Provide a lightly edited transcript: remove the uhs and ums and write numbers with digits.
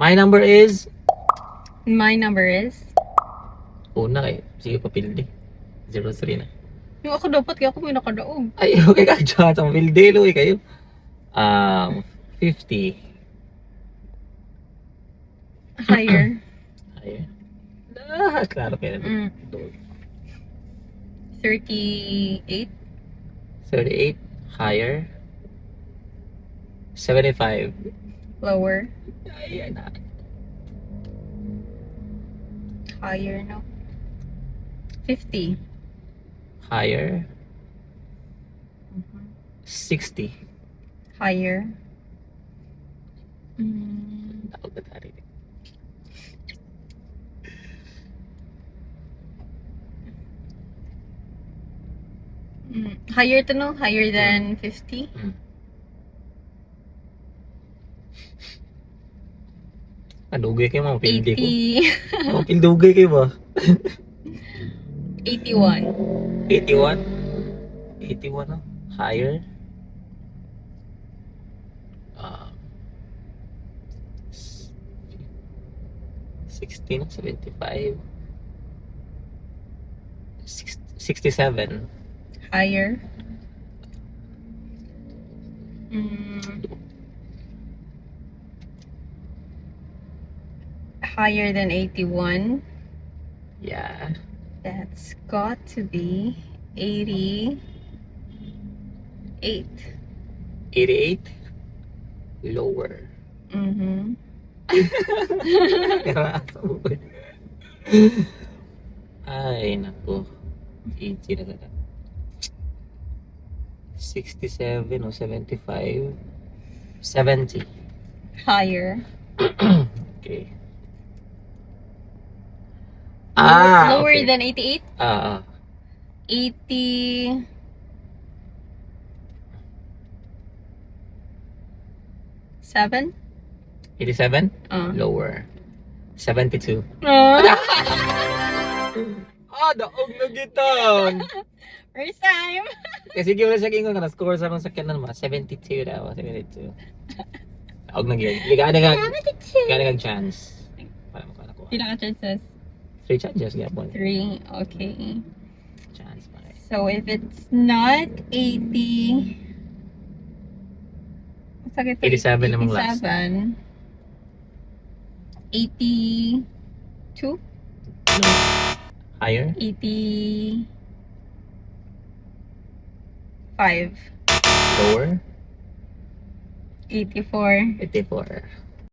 My number is... My number is... Una kayo. Sige, papildi. 03 na. Yung ako dapat, kaya ako may nakadaog. Ay, okay ka dyan. Sa papildi, Louie kayo. 50. Higher. Ayun. Klaro kayo na. 38. 38. Higher. 75. Lower. Ayan na. Higher, no? 50. Higher. 60. Higher. Tawag na tayo. Higher to no? Higher than 50? Dugay kayo mga pildi ko. 80. Mga pildugay kayo ba? 81. 81? 81 no? Higher? 16, 75. 67. Higher. Higher than 81. Yeah. That's got to be 88. 88. Lower. Ay, naku. Easy na ganda. 67 o 75. 70. Higher. Okay. Lower okay. than 88? 80. 7? 87? Lower. 72. Daog na gitan. First time. Kasi gila siya gingon ka na score sa mga sakyan na naman. 72 daw. 72. Daog na gitan. Gana kang chance. Para mo ka nakuha. Pinaka chances? 3 chances. 3. Okay. Chance pa rin. So if it's not 80. 87 namang last. 87. 82. Higher? 85. Lower? 84. 84.